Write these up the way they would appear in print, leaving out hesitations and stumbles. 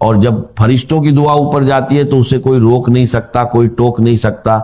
اور جب فرشتوں کی دعا اوپر جاتی ہے تو اسے کوئی روک نہیں سکتا, کوئی ٹوک نہیں سکتا,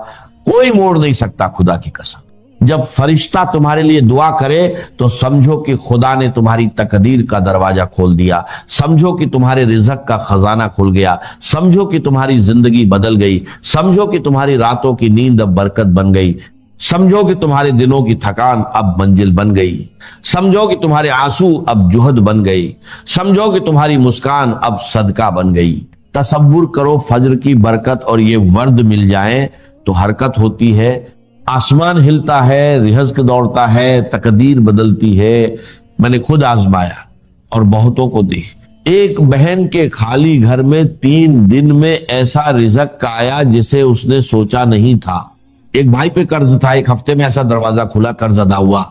کوئی موڑ نہیں سکتا, خدا کی قسم. جب فرشتہ تمہارے لیے دعا کرے تو سمجھو کہ خدا نے تمہاری تقدیر کا دروازہ کھول دیا, سمجھو کہ تمہارے رزق کا خزانہ کھل گیا, سمجھو کہ تمہاری زندگی بدل گئی, سمجھو کہ تمہاری راتوں کی نیند اب برکت بن گئی, سمجھو کہ تمہارے دنوں کی تھکان اب منزل بن گئی, سمجھو کہ تمہارے آنسو اب جوہد بن گئی, سمجھو کہ تمہاری مسکان اب صدقہ بن گئی. تصور کرو فجر کی برکت اور یہ ورد مل جائیں تو حرکت ہوتی ہے, آسمان ہلتا ہے, رزق دوڑتا ہے, تقدیر بدلتی ہے. میں نے خود آزمایا اور بہتوں کو دی. ایک بہن کے خالی گھر میں 3 دن میں ایسا رزق کا آیا جسے اس نے سوچا نہیں تھا. ایک بھائی پہ قرض تھا, 1 ہفتے میں ایسا دروازہ کھلا, قرض ادا ہوا,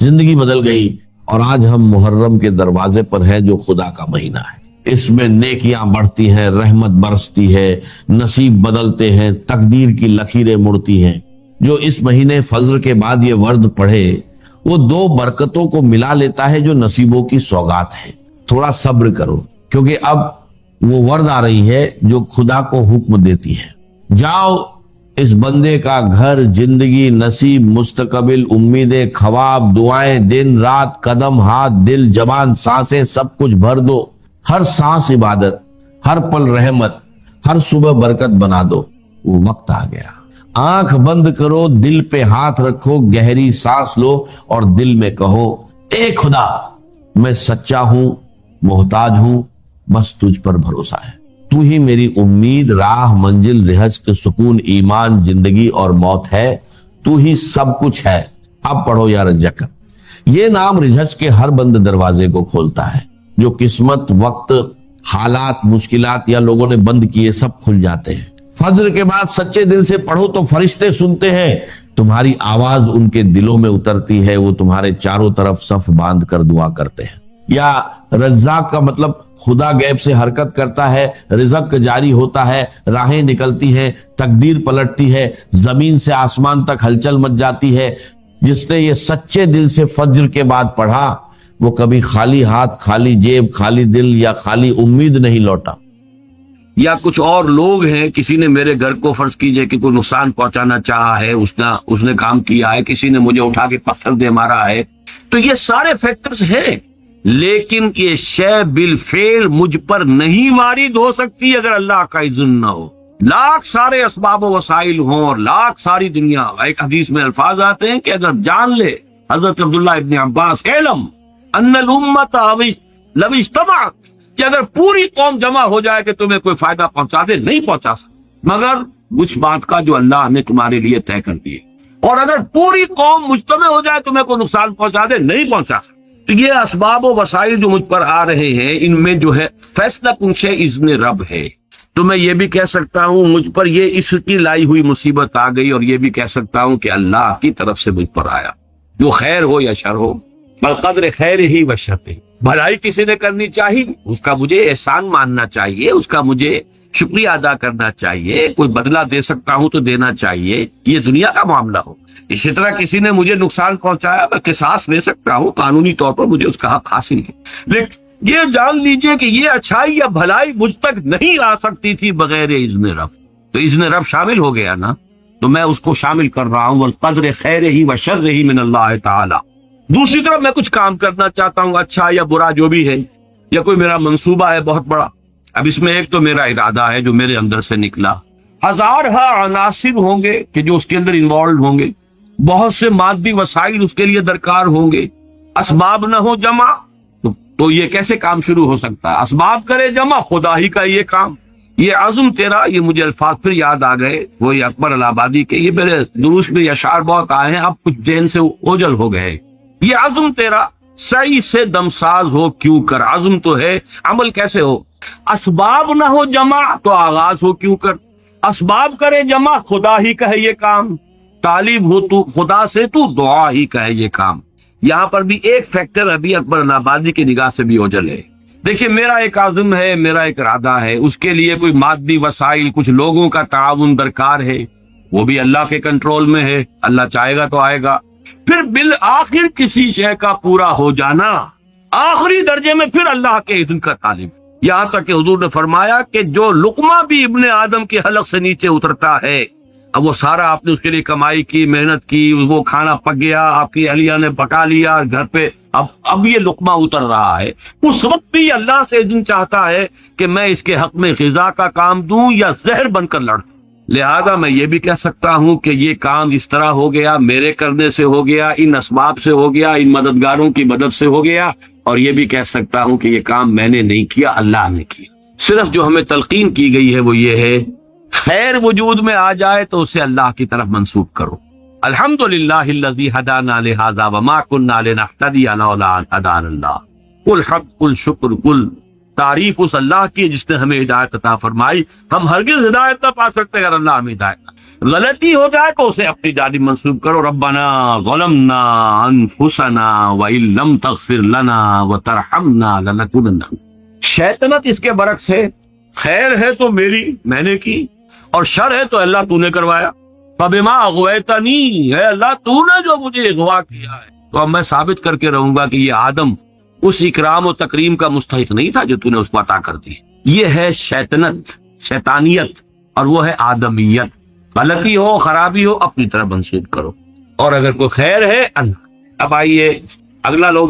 زندگی بدل گئی. اور آج ہم محرم کے دروازے پر ہیں جو خدا کا مہینہ ہے. اس میں نیکیاں بڑھتی ہیں, رحمت برستی ہے, نصیب بدلتے ہیں, تقدیر کی لکیریں مڑتی ہیں. جو اس مہینے فجر کے بعد یہ ورد پڑھے وہ 2 برکتوں کو ملا لیتا ہے جو نصیبوں کی سوغات ہے. تھوڑا صبر کرو کیونکہ اب وہ ورد آ رہی ہے جو خدا کو حکم دیتی ہے. جاؤ اس بندے کا گھر, زندگی, نصیب, مستقبل, امیدیں, خواب, دعائیں, دن رات, قدم, ہاتھ, دل, زبان, سانسیں, سب کچھ بھر دو. ہر سانس عبادت, ہر پل رحمت, ہر صبح برکت بنا دو. وہ وقت آ گیا. آنکھ بند کرو, دل پہ ہاتھ رکھو, گہری سانس لو اور دل میں کہو, اے خدا میں سچا ہوں, محتاج ہوں, بس تجھ پر بھروسہ ہے. تو ہی میری امید, راہ, منزل, رزق, سکون, ایمان, زندگی اور موت ہے. تو ہی سب کچھ ہے. اب پڑھو یا رزق. یہ نام رزق کے ہر بند دروازے کو کھولتا ہے. جو قسمت, وقت, حالات, مشکلات یا لوگوں نے بند کیے سب کھل جاتے ہیں. فجر کے بعد سچے دل سے پڑھو تو فرشتے سنتے ہیں, تمہاری آواز ان کے دلوں میں اترتی ہے, وہ تمہارے چاروں طرف صف باندھ کر دعا کرتے ہیں. یا رزاق کا مطلب خدا غیب سے حرکت کرتا ہے, رزق جاری ہوتا ہے, راہیں نکلتی ہیں, تقدیر پلٹتی ہے, زمین سے آسمان تک ہلچل مچ جاتی ہے. جس نے یہ سچے دل سے فجر کے بعد پڑھا وہ کبھی خالی ہاتھ, خالی جیب, خالی دل یا خالی امید نہیں لوٹا. یا کچھ اور لوگ ہیں, کسی نے میرے گھر کو فرض کیجئے کہ کوئی نقصان پہنچانا چاہا ہے, اس نے کام کیا ہے, کسی نے مجھے اٹھا کے پتھر دے مارا ہے, تو یہ سارے فیکٹرز ہیں. لیکن یہ شے بالفعل مجھ پر نہیں وارد ہو سکتی اگر اللہ کا اذن نہ ہو. لاکھ سارے اسباب و وسائل ہوں اور لاکھ ساری دنیا. ایک حدیث میں الفاظ آتے ہیں کہ اگر جان لے حضرت عبداللہ ابن عباس, علم ان الامت لو اجتمعت, کہ اگر پوری قوم جمع ہو جائے کہ تمہیں کوئی فائدہ پہنچا دے, نہیں پہنچا سکتا مگر اس بات کا جو اللہ نے تمہارے لیے طے کر دی. اور اگر پوری قوم مجتمع ہو جائے تمہیں کوئی نقصان پہنچا دے, نہیں پہنچا سکتا. تو یہ اسباب و وسائل جو مجھ پر آ رہے ہیں ان میں جو ہے فیصلہ کنشے اذن رب ہے. تو میں یہ بھی کہہ سکتا ہوں مجھ پر یہ اس کی لائی ہوئی مصیبت آ گئی, اور یہ بھی کہہ سکتا ہوں کہ اللہ کی طرف سے مجھ پر آیا. جو خیر ہو یا شر ہو, بقدر خیر ہی و شر. بھلائی کسی نے کرنی چاہیے, اس کا مجھے احسان ماننا چاہیے, اس کا مجھے شکریہ ادا کرنا چاہیے. کوئی بدلہ دے سکتا ہوں تو دینا چاہیے, یہ دنیا کا معاملہ ہو. اسی طرح کسی نے مجھے نقصان پہنچایا, میں قصاص لے سکتا ہوں, قانونی طور پر مجھے اس کا حق حاصل ہے. لیکن یہ جان لیجئے کہ یہ اچھائی یا بھلائی مجھ تک نہیں آ سکتی تھی بغیر اذن رب. تو اذن رب شامل ہو گیا نا, تو میں اس کو شامل کر رہا ہوں. والقدر خیر ہی و شر ہی من اللہ تعالی. دوسری طرف میں کچھ کام کرنا چاہتا ہوں, اچھا یا برا جو بھی ہے, یا کوئی میرا منصوبہ ہے بہت بڑا. اب اس میں ایک تو میرا ارادہ ہے جو میرے اندر سے نکلا, ہزارہ عناصر ہوں گے کہ جو اس کے اندر انوالوڈ ہوں گے, بہت سے مادی وسائل اس کے لیے درکار ہوں گے. اسباب نہ ہو جمع تو یہ کیسے کام شروع ہو سکتا ہے؟ اسباب کرے جمع, خدا ہی کا یہ کام. یہ عزم تیرا, یہ مجھے الفاظ پھر یاد آ گئے وہی اکبر الہ آبادی کے. یہ میرے دروس میں اشعار بہت آئے ہیں, اب کچھ دین سے اوجل ہو گئے. یہ عزم تیرا صحیح سے دمساز ہو کیوں کر. عزم تو ہے, عمل کیسے ہو؟ اسباب نہ ہو جمع تو آغاز ہو کیوں کر. اسباب کرے جمع, خدا ہی کا ہے یہ کام. طالب ہو تو خدا سے, تو دعا ہی کا ہے یہ کام. یہاں پر بھی ایک فیکٹر ابھی اکبر آبادی کی نگاہ سے بھی اوجل ہے. دیکھیں میرا ایک عزم ہے, میرا ایک ارادہ ہے, اس کے لیے کوئی مادی وسائل, کچھ لوگوں کا تعاون درکار ہے, وہ بھی اللہ کے کنٹرول میں ہے. اللہ چاہے گا تو آئے گا. پھر بالآخر کسی شے کا پورا ہو جانا, آخری درجے میں پھر اللہ کے اذن کا طالب. یہاں تک کہ حضور نے فرمایا کہ جو لقمہ بھی ابن آدم کے حلق سے نیچے اترتا ہے، اب وہ سارا آپ نے اس کے لیے کمائی کی، محنت کی، وہ کھانا پک گیا، آپ کی اہلیہ نے پکا لیا گھر پہ، اب یہ لقمہ اتر رہا ہے، اس وقت بھی اللہ سے اذن چاہتا ہے کہ میں اس کے حق میں غذا کا کام دوں یا زہر بن کر لڑوں۔ لہذا میں یہ بھی کہہ سکتا ہوں کہ یہ کام اس طرح ہو گیا، میرے کرنے سے ہو گیا، ان اسباب سے ہو گیا، ان مددگاروں کی مدد سے ہو گیا، اور یہ بھی کہہ سکتا ہوں کہ یہ کام میں نے نہیں کیا، اللہ نے کیا۔ صرف جو ہمیں تلقین کی گئی ہے وہ یہ ہے، خیر وجود میں آ جائے تو اسے اللہ کی طرف منسوب کرو۔ الحمدللہ الذی ہدانا لہذا وما کنا لنہتدی لولا ان ہدانا اللہ۔ قل حق، قل شکر، قل تعریف اس اللہ کی جس نے ہمیں ہدایت عطا فرمائی۔ ہم ہرگز ہدایت نہ پا سکتے اگر اللہ ہمیں ہدایت نہ، غلطی ہو جائے تو اسے اپنی جانب منسوب کرو۔ ربنا ظلمنا انفسنا وان لم تغفر لنا وترحمنا لنکونن۔ شیطنت اس کے برعکس ہے، خیر ہے تو میری، میں نے کی، اور شر ہے تو اللہ تو نے کروایا۔ فبما اغویتنی، ہے اللہ تو نے جو مجھے اغوا کیا ہے، تو اب میں ثابت کر کے رہوں گا کہ یہ آدم اس اکرام و تکریم کا مستحق نہیں تھا جو تو نے اس کو عطا کر دی۔ یہ ہے شیطنت، شیطانیت، اور وہ ہے آدمیت۔ غلطی ہو، خرابی ہو، اپنی طرف منسوب کرو، اور اگر کوئی خیر ہے اللہ۔ اب آئیے اگلا لو،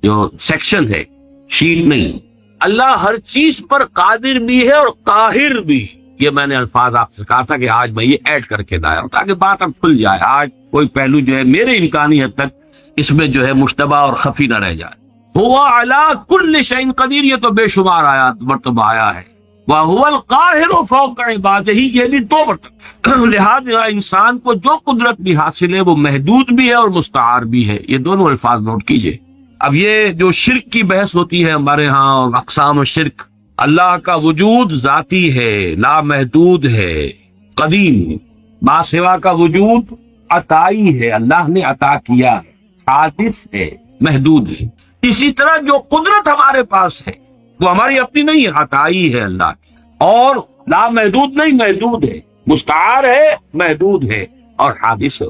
جو سیکشن ہے، شیٹ نہیں۔ اللہ ہر چیز پر قادر بھی ہے اور قاہر بھی۔ یہ میں نے الفاظ آپ سے کہا تھا کہ آج میں یہ ایڈ کر کے لایا ہوں تاکہ بات اب کھل جائے۔ آج کوئی پہلو جو ہے میرے امکانی حد تک اس میں جو ہے مشتبہ اور خفی نہ رہ جائے۔ هو على كل شيء قدیر، یہ تو بے شمار آیات مرتبہ آیا ہے۔ وهو القاہر فوق عباده، یہ بھی 2 مرتبہ۔ لہذا انسان کو جو قدرت بھی حاصل ہے وہ محدود بھی ہے اور مستعار بھی ہے، یہ دونوں الفاظ نوٹ کیجئے۔ اب یہ جو شرک کی بحث ہوتی ہے ہمارے ہاں، اقسام شرک، اللہ کا وجود ذاتی ہے، لامحدود ہے، قدیم ہے، ما سوا کا وجود عطائی ہے، اللہ نے عطا کیا ہے، حادث ہے، محدود ہے۔ اسی طرح جو قدرت ہمارے پاس ہے وہ ہماری اپنی نہیں ہے، عطائی ہے اللہ کی، اور لامحدود نہیں، محدود ہے، مستعار ہے، محدود ہے، اور حادث ہے۔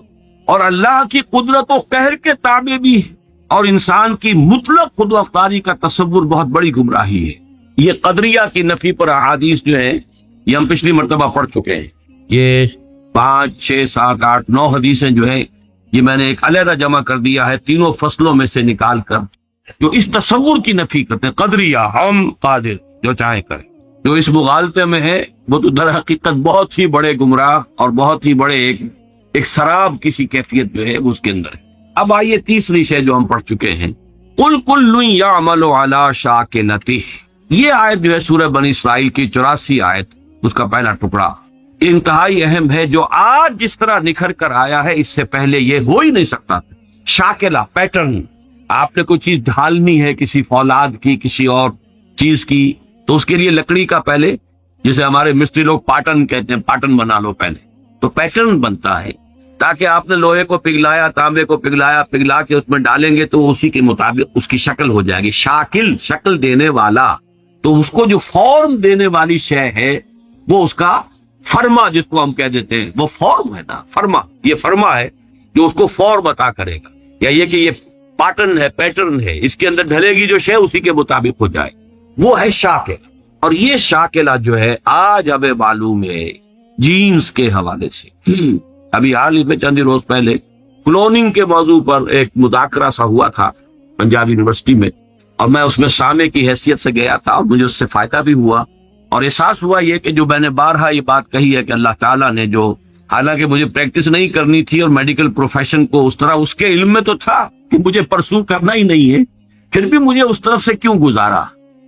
اور اللہ کی قدرت و قہر کے تابع بھی ہے، اور انسان کی مطلق خود افطاری کا تصور بہت بڑی گمراہی ہے۔ یہ قدریہ کی نفی پر احادیث جو ہیں یہ ہم پچھلی مرتبہ پڑھ چکے ہیں، یہ 5 6 7 8 9 حدیثیں جو ہیں یہ میں نے ایک علیحدہ جمع کر دیا ہے، تینوں فصلوں میں سے نکال کر، جو اس تصور کی نفی کرتے ہیں، قدریہ، ہم قادر، جو چاہیں کریں۔ جو اس مغالطے میں ہے وہ تو در حقیقت بہت ہی بڑے گمراہ اور بہت ہی بڑے ایک سراب کسی کیفیت جو ہے اس کے اندر ہے۔ اب آئیے تیسری شے جو ہم پڑھ چکے ہیں، قل کل یعمل علی شاکلتہ۔ یہ آیت جو ہے سورہ بنی اسرائیل کی 84 آیت، اس کا پہلا ٹکڑا انتہائی اہم ہے، جو آج جس طرح نکھر کر آیا ہے اس سے پہلے یہ ہو ہی نہیں سکتا۔ شاکلہ، پیٹرن، آپ نے کوئی چیز ڈھالنی ہے کسی فولاد کی، کسی اور چیز کی، تو اس کے لیے لکڑی کا پہلے، جسے ہمارے مستری لوگ پاٹن کہتے ہیں، پاٹن بنا لو پہلے، تو پیٹرن بنتا ہے، تاکہ آپ نے لوہے کو پگھلایا، تانبے کو پگھلا کے اس میں ڈالیں گے تو اسی کے مطابق اس کی شکل ہو جائے گی۔ شاکل، شکل دینے والا، تو اس کو جو فارم دینے والی شے ہے وہ اس کا فرما، جس کو ہم کہہ دیتے ہیں، وہ فارم ہے نا، فرما، یہ فرما ہے جو اس کو فارم عطا کرے گا، یا یہ کہ یہ پاٹرن ہے، پیٹرن ہے، اس کے اندر ڈھلے گی جو شے اسی کے مطابق ہو جائے، وہ ہے شاکل۔ اور یہ شاکلہ جو ہے آج ہمیں معلوم ہے جینز کے حوالے سے۔ ابھی حال ہی میں چند روز پہلے کلوننگ کے موضوع پر ایک مذاکرہ سا ہوا تھا پنجاب یونیورسٹی میں، اور میں اس میں سامع کی حیثیت سے گیا تھا، اور مجھے اس سے فائدہ بھی ہوا، اور احساس ہوا یہ کہ جو میں نے بارہا یہ بات کہی ہے کہ اللہ تعالیٰ نے جو، حالانکہ مجھے پریکٹس نہیں کرنی تھی اور میڈیکل پروفیشن کو اس طرح اس کے علم میں تو تھا کہ مجھے پرسو کرنا ہی نہیں ہے، پھر بھی مجھے اس طرف سے کیوں گزارا؟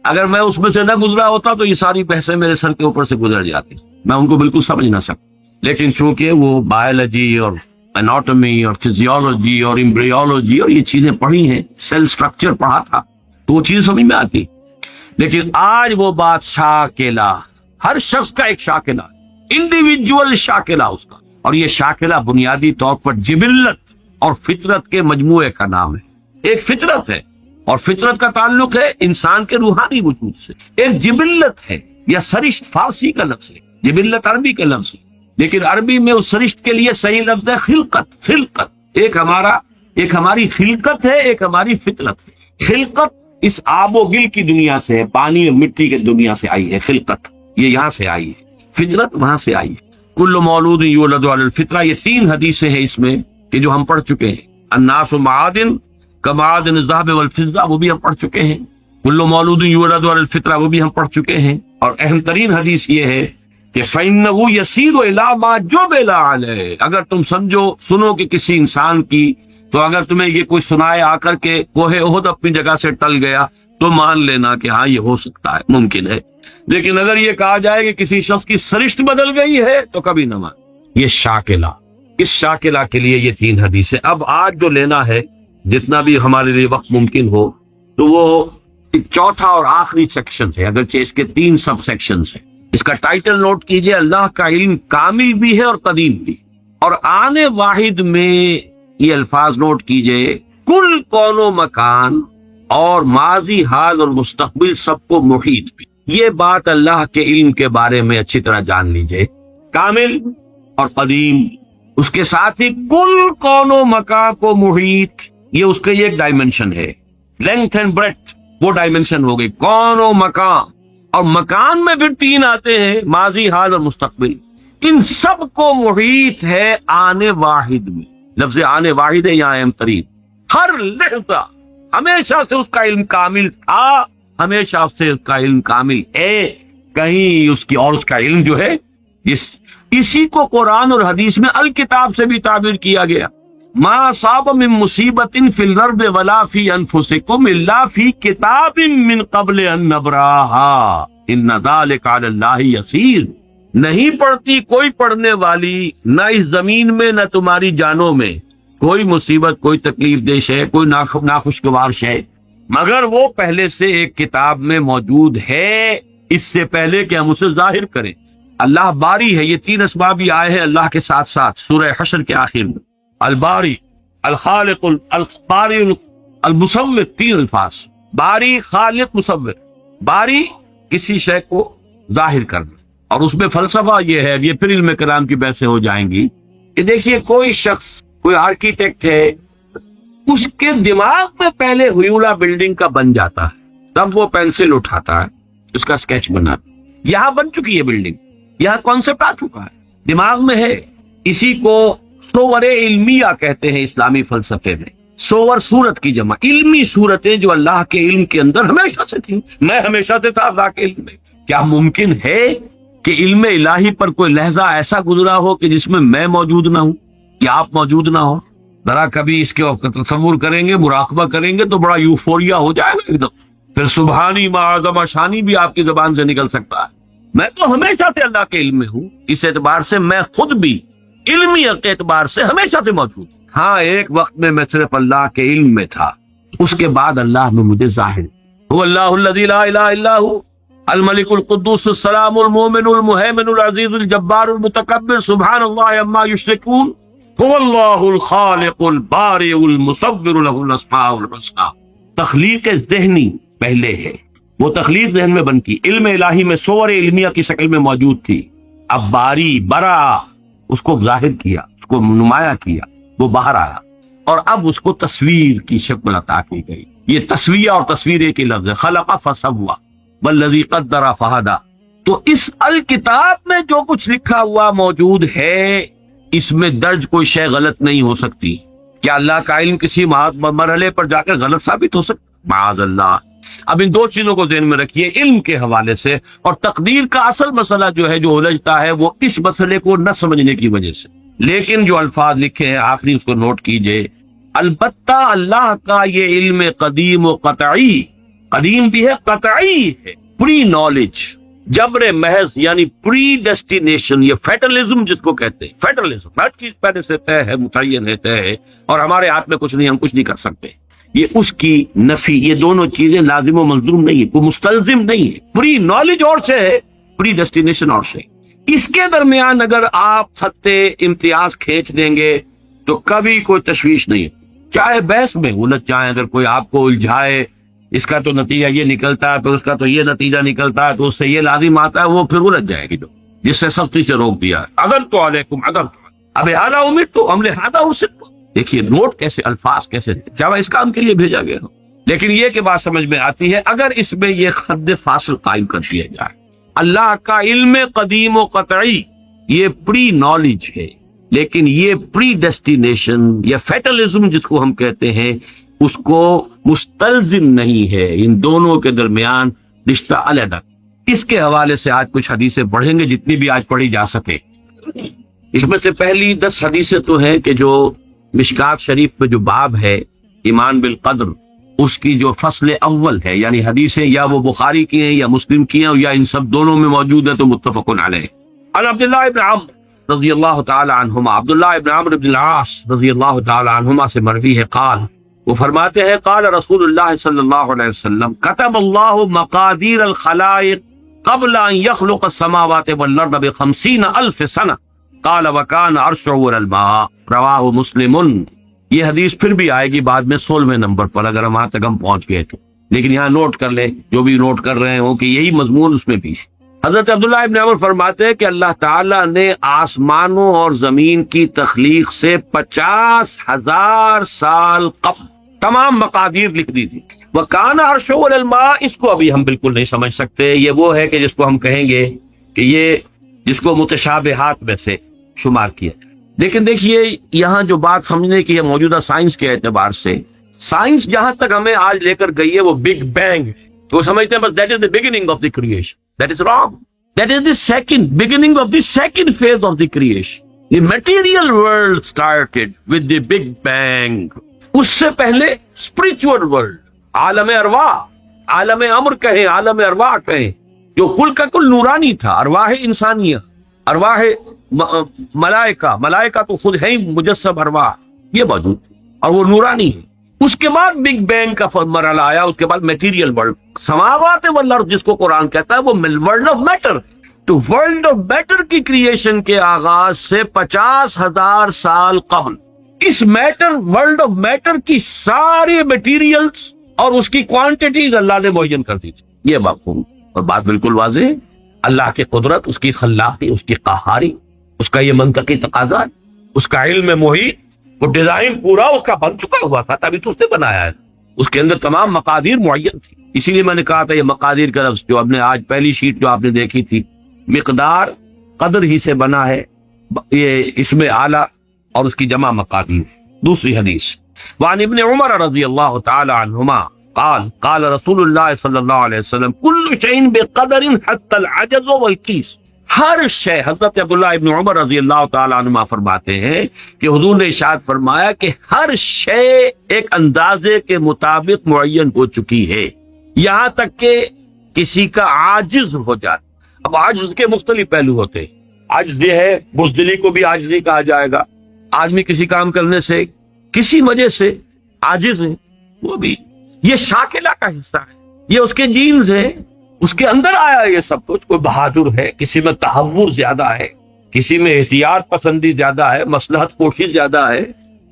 اگر میں اس میں سے نہ گزرا ہوتا تو یہ ساری بحثیں میرے سر کے اوپر سے گزر جاتی، میں ان کو بالکل سمجھ نہ سکتا۔ لیکن چونکہ وہ بایولوجی اور اناٹومی اور فزیولوجی اور ایمبریولوجی اور یہ چیزیں پڑھی ہیں، سیل سٹرکچر پڑھا تھا، تو وہ چیز سمجھ میں آتی۔ لیکن آج وہ بات شاکلہ، ہر شخص کا ایک شاکلہ، انڈیویجول شاکلہ اس کا، اور یہ شاکلہ بنیادی طور پر جبلت اور فطرت کے مجموعے کا نام ہے۔ ایک فطرت ہے، اور فطرت کا تعلق ہے انسان کے روحانی وجود سے۔ ایک جبلت ہے یا سرشت، فارسی کا لفظ ہے، جبلت عربی کا لفظ ہے، لیکن عربی میں اس سرشت کے لیے صحیح لفظ ہے خلقت۔ خلقت ایک ہماری خلقت ہے، ایک ہماری فطرت ہے۔ خلقت اس آب و گل کی دنیا سے ہے، پانی اور مٹی کی دنیا سے آئی ہے خلقت، یہ یہاں سے آئی ہے، فطرت وہاں سے آئی ہے۔ کل مولود یولد علی الفطرہ، یہ 3 حدیثیں ہیں اس میں کہ جو ہم پڑھ چکے ہیں۔ الناس معادن کمعادن الذهب والفضہ، وہ بھی ہم پڑھ چکے ہیں۔ کل مولود یولد علی الفطرہ، وہ بھی ہم پڑھ چکے ہیں۔ اور اہم ترین حدیث یہ ہے کہ فإنه يسير إلى ما جبل عليه، اگر تم سنو کہ کسی انسان کی، تو اگر تمہیں یہ کوئی سنائے آ کر کے کوہ احد اپنی جگہ سے ٹل گیا تو مان لینا کہ ہاں یہ ہو سکتا ہے، ممکن ہے۔ لیکن اگر یہ کہا جائے کہ کسی شخص کی سرشت بدل گئی ہے تو کبھی نہ مان۔ یہ شاکلہ، اس شاکلہ کے لیے یہ 3 حدیثیں۔ اب آج جو لینا ہے جتنا بھی ہمارے لیے وقت ممکن ہو، تو وہ ایک چوتھا اور آخری سیکشن ہے، اگرچہ اس کے 3 سب سیکشنز ہیں۔ اس کا ٹائٹل نوٹ کیجئے، اللہ کا علم کامل بھی ہے اور قدیم بھی۔ اور آنے واحد میں یہ الفاظ نوٹ کیجئے، کل کون و مکان اور ماضی، حال اور مستقبل سب کو محیط بھی۔ یہ بات اللہ کے علم کے بارے میں اچھی طرح جان لیجئے، کامل اور قدیم، اس کے ساتھ ہی کل کون و مکان کو محیط، یہ اس کا ایک ڈائمنشن ہے، لینتھ اینڈ بریڈتھ، وہ ڈائمنشن ہو گئی کون و مکان۔ اور مکان میں پھر 3 آتے ہیں، ماضی، حال اور مستقبل، ان سب کو محیط ہے آنے واحد میں۔ لفظ آنے واحد ہے یہاں اہم ترین، ہر لحظہ ہمیشہ سے اس کا علم کامل تھا، ہمیشہ سے اس کا علم کامل ہے، کہیں اس کی اور اس کا علم جو ہے اسی کو قرآن اور حدیث میں الکتاب سے بھی تعبیر کیا گیا۔ ما اصاب من مصیبت فی الارض ولا فی انفسکم الا فی کتاب من قبل ان نبراها ان ذلک علی اللہ یسیر۔ نہیں پڑتی کوئی پڑھنے والی، نہ اس زمین میں نہ تمہاری جانوں میں، کوئی مصیبت، کوئی تکلیف دہ شے، کوئی ناخوشگوار شے، مگر وہ پہلے سے ایک کتاب میں موجود ہے، اس سے پہلے کہ ہم اسے ظاہر کریں۔ اللہ باری ہے، یہ 3 اسباب بھی آئے ہیں اللہ کے ساتھ ساتھ سورہ حشر کے آخر میں، الباری، الخالق، الباری، المصور، 3 الفاظ، باری، خالق، مصور۔ باری کسی شے کو ظاہر کرنا، اور اس میں فلسفہ یہ ہے، یہ پھر علم کلام کی بحثیں ہو جائیں گی کہ دیکھیے کوئی شخص، کوئی آرکیٹیکٹ ہے، اس کے دماغ میں پہلے ہوئیولا بلڈنگ کا بن جاتا ہے، تب وہ پینسل اٹھاتا ہے، اس کا سکیچ بناتا ہے، یہاں بن چکی ہے بلڈنگ، یہاں کانسیپٹ آ چکا ہے، دماغ میں ہے۔ اسی کو صور علمیہ کہتے ہیں اسلامی فلسفے میں، صور صورت کی جمع، علمی صورتیں جو اللہ کے علم کے اندر ہمیشہ سے تھیں، میں ہمیشہ سے تھا اللہ کے علم میں۔ کیا ممکن ہے کہ علم الہی پر کوئی لحظہ ایسا گزرا ہو کہ جس میں میں موجود نہ ہوں یا آپ موجود نہ ہو؟ ذرا کبھی اس کے تصور کریں گے، مراقبہ کریں گے تو بڑا یوفوریا ہو جائے گا ایک دم، پھر سبحانی معظم شانی بھی آپ کی زبان سے نکل سکتا ہے۔ میں تو ہمیشہ سے اللہ کے علم میں ہوں، اس اعتبار سے میں خود بھی علمی اعتبار سے ہمیشہ سے موجود۔ ہاں، ایک وقت میں صرف اللہ کے علم میں تھا، اس کے بعد اللہ نے مجھے ظاہر۔ هو اللہ الذی لا الہ الا هو الملک القدوس السلام المؤمن المہیمن العزیز الجبار المتکبر سبحان اللہ عما یشرکون هو اللہ الخالق البارئ المصور له الاسماء الحسنى۔ تخلیق ذہنی پہلے ہے، وہ تخلیق ذہن میں بنتی، علم الہی میں صور علمیہ کی شکل میں موجود تھی، اب باری برا اس کو ظاہر کیا، اس کو نمایاں کیا، وہ باہر آیا، اور اب اس کو تصویر کی شکل عطا کی گئی۔ یہ تصویر اور تصویر ایک ہی لفظ ہے، خلق فسوى والذی قدر فہدی۔ تو اس الکتاب میں جو کچھ لکھا ہوا موجود ہے، اس میں درج کوئی شے غلط نہیں ہو سکتی۔ کیا اللہ کا علم کسی مرحلے پر جا کر غلط ثابت ہو سکتا؟ معاذ اللہ۔ اب ان 2 چیزوں کو ذہن میں رکھیے، علم کے حوالے سے، اور تقدیر کا اصل مسئلہ جو ہے، جو الجھتا ہے، وہ اس مسئلے کو نہ سمجھنے کی وجہ سے۔ لیکن جو الفاظ لکھے ہیں آخری، اس کو نوٹ کیجئے، البتہ اللہ کا یہ علم قدیم و قطعی، قدیم بھی ہے، قطعی ہے، پری نالج، جبر محض، یعنی پری ڈیسٹینیشن، یہ فیٹرلزم جس کو کہتے ہیں، فیٹرلزم، ہر چیز پہلے سے طے ہے، متعین ہے، طے ہے، اور ہمارے ہاتھ میں کچھ نہیں، ہم کچھ نہیں کر سکتے۔ یہ اس کی نفی، یہ دونوں چیزیں لازم و ملزوم نہیں ہے، کوئی مستلزم نہیں ہے۔ پری نالج اور سے ہے، پری ڈیسٹینیشن اور سے۔ اس کے درمیان اگر آپ ستے امتیاز کھینچ دیں گے تو کبھی کوئی تشویش نہیں ہے، چاہے بحث میں الجھ جائیں، اگر کوئی آپ کو الجھائے، اس کا تو نتیجہ یہ نکلتا ہے، تو اس کا تو یہ نتیجہ نکلتا ہے، تو اس سے یہ لازم آتا ہے، وہ پھر الجھ جائے گی، جو جس سے سختی سے روک دیا ہے۔ اگر تو علیکم، اگر اب اعلیٰ امید تو عمل ہادہ ہو سکتا۔ دیکھیے نوٹ کیسے، الفاظ کیسے، کیا اس کام کے لیے بھیجا گیا ہو؟ لیکن یہ کہ بات سمجھ میں آتی ہے اگر اس میں یہ حد فاصل قائم کر دیا جائے، اللہ کا علم قدیم و قطعی یہ پری نالج ہے، لیکن یہ پری ڈیسٹینیشن یا فیٹلزم جس کو ہم کہتے ہیں اس کو مستلزم نہیں ہے، ان دونوں کے درمیان رشتہ علیحدہ۔ اس کے حوالے سے آج کچھ حدیثیں پڑھیں گے جتنی بھی آج پڑھی جا سکے۔ اس میں سے پہلی 10 حدیثیں تو ہیں کہ جو مشکات شریف میں جو باب ہے ایمان بالقدر، اس کی جو فصل اول ہے، یعنی حدیثیں یا وہ بخاری کی ہیں یا مسلم کی ہیں یا ان سب دونوں میں موجود ہیں تو متفق علیہ۔ عن عبداللہ ابن عمرو رضی اللہ تعالی عنہما، عبداللہ ابن عمرو بن العاص رضی اللہ تعالی عنہما سے مروی ہے، قال، وہ فرماتے ہیں قال رسول اللہ صلی اللہ علیہ وسلم کتب اللہ مقادیر الخلائق قبل ان يخلق السماوات والارض ب50,000 سنہ قال وکان عرشہ علی الماء، رواہ مسلم۔ یہ حدیث پھر بھی آئے گی بعد میں 16ویں نمبر پر اگر وہاں تک ہم پہنچ گئے تو، لیکن یہاں نوٹ کر لیں جو بھی نوٹ کر رہے ہوں کہ یہی مضمون اس میں بھی ہے۔ حضرت عبداللہ ابن عمر فرماتے ہیں کہ اللہ تعالیٰ نے آسمانوں اور زمین کی تخلیق سے 50,000 سال قبل تمام مقادیر لکھ دی تھی۔ وَكَانَ عَرْشُهُ عَلَى الْمَاءِ، اس کو ابھی ہم بالکل نہیں سمجھ سکتے، یہ وہ ہے کہ جس کو ہم کہیں گے کہ یہ جس کو متشابہات میں سے شمار کیا جائے۔ لیکن دیکھیے یہاں جو بات سمجھنے کی ہے موجودہ سائنس کے اعتبار سے، سائنس جہاں تک ہمیں آج لے کر گئی ہے وہ بگ بینگ، تو سمجھتے ہیں بس that is the beginning of the creation. That is wrong. That is the beginning of the second phase of the creation. The material world started with the big bang. اس سے پہلے spiritual world، عالم ارواح، عالم امر کہیں، عالم ارواح کہیں، جو کل کا کل نورانی تھا، ارواح انسانیہ، ارواح ملائکہ تو خود ہے ہی مجسم ارواح، یہ موجود اور وہ نورانی ہے۔ اس کے بعد بگ بینگ کا مرحلہ آیا، اس کے بعد میٹیریل ورلڈ، سماوات والارض جس کو قرآن کہتا ہے وہ ورلڈ آف میٹر، تو ورلڈ آف میٹر کی کریشن کے آغاز سے 50,000 سال قبل اس میٹر، ورلڈ آف میٹر کی ساری میٹیریلز اور اس کی کوانٹیٹیز اللہ نے معین کر دی تھی۔ یہ مفہوم اور بات بالکل واضح ہے، اللہ کی قدرت، اس کی خلاقی، اس کی قہاری، اس کا یہ منطقی تقاضا، اس کا علم محیط، وہ ڈیزائن پورا اس کا بن چکا ہوا تھا تبھی تو اس نے بنایا ہے، اس کے اندر تمام مقادیر معین تھی۔ اسی لیے میں نے کہا تھا یہ مقادیر کا لفظ جو ہم نے آج پہلی شیٹ جو آپ نے دیکھی تھی، مقدار قدر ہی سے بنا ہے، یہ اسم اعلیٰ اور اس کی جمع مقادیر۔ دوسری حدیث وعن ابن عمر رضی اللہ تعالی عنہما قال قال رسول اللہ صلی اللہ علیہ وسلم کل شیء بقدر حتی العجز والکیس، ہر شے، حضرت عبداللہ ابن عمر رضی اللہ تعالیٰ عنہما فرماتے ہیں کہ حضور نے ارشاد فرمایا کہ ہر شے ایک اندازے کے مطابق معین ہو چکی ہے، یہاں تک کہ کسی کا عاجز ہو جاتا۔ اب عاجز کے مختلف پہلو ہوتے ہیں، عاجز یہ ہے، بزدلی کو بھی عاجزی کہا جائے گا، آدمی کسی کام کرنے سے کسی وجہ سے عاجز ہے، وہ بھی یہ شاکلہ کا حصہ ہے، یہ اس کے جینز ہے، اس کے اندر آیا یہ سب کچھ۔ کوئی بہادر ہے، کسی میں تحور زیادہ ہے، کسی میں احتیاط پسندی زیادہ ہے، مصلحت کوشی زیادہ ہے،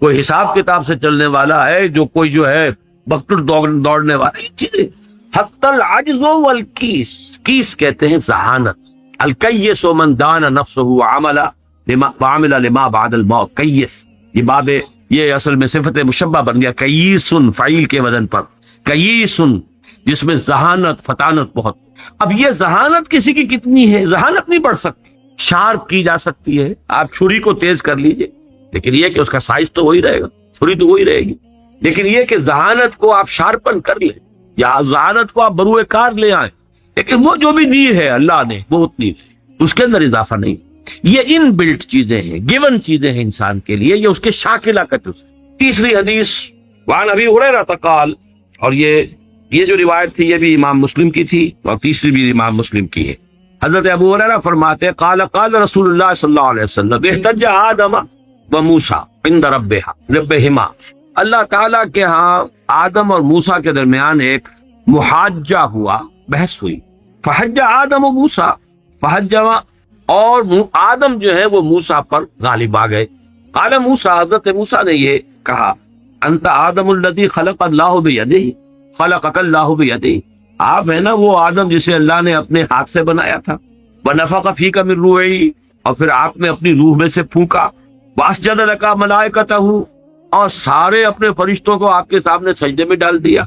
کوئی حساب کتاب سے چلنے والا ہے، جو کوئی جو ہے بکٹر دوڑنے والا، یہ چیزیں حتی العجز والکیس، کیس کہتے ہیں ذہانت، الکیس من دان نفسہ وعمل لما بعد الموت، کیس، یہ باب یہ اصل میں صفت مشبہ بن گیا، کیسن فعیل کے وزن پر، کیسن جس میں ذہانت فطانت بہت۔ اب یہ ذہانت کسی کی کتنی ہے، ذہانت نہیں بڑھ سکتی، شارپ کی جا سکتی ہے، آپ چھری کو تیز کر لیجئے لیکن یہ کہ اس کا سائز تو وہی رہے گا، چھری تو وہی رہے گی، لیکن یہ کہ ذہانت کو آپ شارپن کر لیں یا ذہانت کو آپ بروئے کار لے آئیں، لیکن وہ جو بھی دی ہے اللہ نے وہ اتنی، اس کے اندر اضافہ نہیں۔ یہ ان بلٹ چیزیں ہیں، گیون چیزیں ہیں انسان کے لیے، یہ اس کے شاکلہ کا جز ہے۔ تیسری حدیث وعن ابی ہریرہ قال، اور یہ جو روایت تھی یہ بھی امام مسلم کی تھی اور تیسری بھی امام مسلم کی ہے۔ حضرت ابو ہریرہ فرماتے قال قال رسول اللہ صلی اللہ علیہ وسلم احتج آدم و موسیٰ عند ربہما، اللہ تعالیٰ کے ہاں آدم اور موسیٰ کے درمیان ایک محاجہ ہوا، بحث ہوئی، فحج آدم و موسیٰ، فحج، اور آدم جو ہے وہ موسیٰ پر غالب آ گئے۔ قال موسیٰ، حضرت موسیٰ نے یہ کہا انت آدم الذی خلق اللہ بیدہ، خلقک اللہ بیدہ، آپ ہے نا وہ آدم جسے اللہ نے اپنے ہاتھ سے بنایا تھا، ونفخ فیک من روحہ، اور پھر آپ نے اپنی روح میں سے پھونکا، واسجد لک ملائکتہ، اور سارے اپنے فرشتوں کو آپ کے سامنے سجدے میں ڈال دیا،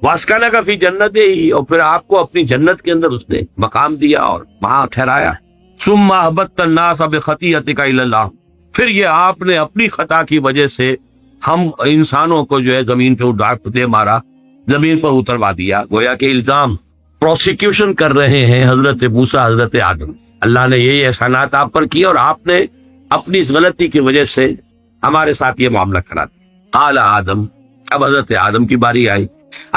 واسکنہ فی جنت ہی، اور پھر آپ کو اپنی جنت کے اندر اس نے مقام دیا اور وہاں ٹھہرایا. ثم اہبطت الناس بخطیئتک الی اللہ، پھر یہ آپ نے اپنی خطا کی وجہ سے ہم انسانوں کو جو ہے زمین پہ اٹھا مارا، زمین پر اتروا دیا. گویا کہ الزام پروسیکیوشن کر رہے ہیں حضرت موسیٰ حضرت آدم. اللہ نے یہی احسانات آپ پر کیے اور آپ نے اپنی اس غلطی کی وجہ سے ہمارے ساتھ یہ معاملہ کرا دیا. قال آدم، اب حضرت آدم کی باری آئی.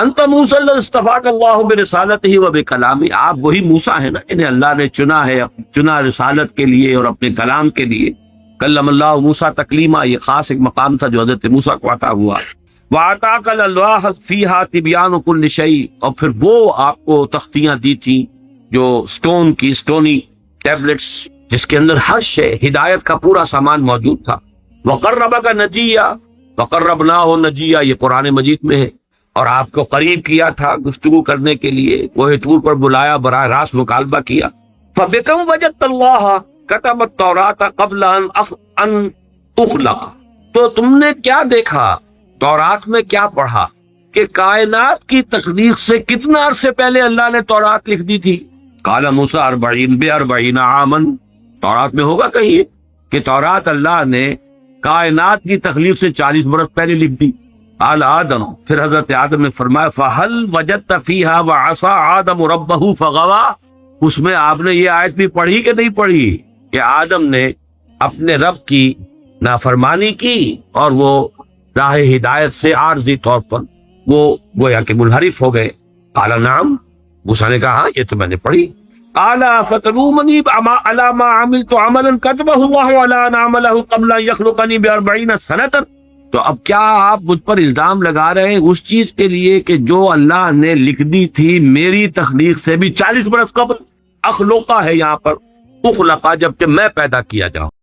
انت موسیٰ الذی اصطفاک اللہ برسالتہ و بکلامہ، آپ وہی موسیٰ ہیں نا انہیں اللہ نے چنا ہے، چنا رسالت کے لیے اور اپنے کلام کے لیے. کلم اللہ موسیٰ تکلیما، یہ خاص ایک مقام تھا جو حضرت موسیٰ کو عطا ہوا. وَأَعْطَاكَ الْأَلْوَاحَ فِيهَا تِبْيَانُ كُلِّ شَيْءٍ، اور پھر وہ آپ کو تختیاں دی تھیں جو سٹون کی، سٹونی ٹیبلٹس، جس کے اندر ہر شے ہدایت کا پورا سامان موجود تھا. وَقَرَّبَكَ نَجِيًّا وَقَرَّبْنَاهُ نَجِيًّا، یہ قرآن مجید میں ہے. اور آپ کو قریب کیا تھا گفتگو کرنے کے لیے، کوہ طور پر بلایا، براہ راست مکالمہ کیا. فَبِكَمْ وَجَدْتَ اللَّهَ كَتَبَ التَّوْرَاةَ قَبْلَ أَن تُخْلَقَ، تو تم نے کیا دیکھا، تورات میں کیا پڑھا کہ کائنات کی تخلیق سے کتنا عرصے پہلے اللہ نے تورات لکھ دی تھی. قال موسیٰ 40 عاما، تورات میں ہوگا کہیں کہ تورات اللہ نے کائنات کی تخلیق سے 40 برس پہلے لکھ دی. قال آدم، پھر حضرت آدم نے فرمایا فَهَلْ وَجَدْتَ فِيهَا وَعَصَىٰ آدَمُ رَبَّهُ فَغَوَىٰ، اس میں آپ نے یہ آیت بھی پڑھی کہ نہیں پڑھی کہ آدم نے اپنے رب کی نافرمانی کی اور وہ راہ ہدایت سے عارضی طور پر وہ گویا کہ منحرف ہو گئے. قال نعم، موسیٰ نے کہا ہاں یہ تو میں نے پڑھی. قال فتلومنی علی ما عملت عملا كتبه الله على ان اعمله قبل ان يخلقني ب40 سنة، تو اب کیا آپ مجھ پر الزام لگا رہے ہیں اس چیز کے لیے کہ جو اللہ نے لکھ دی تھی میری تخلیق سے بھی 40 برس قبل؟ اخلوقہ ہے یہاں پر، اخلقہ، جبکہ میں پیدا کیا جاؤں.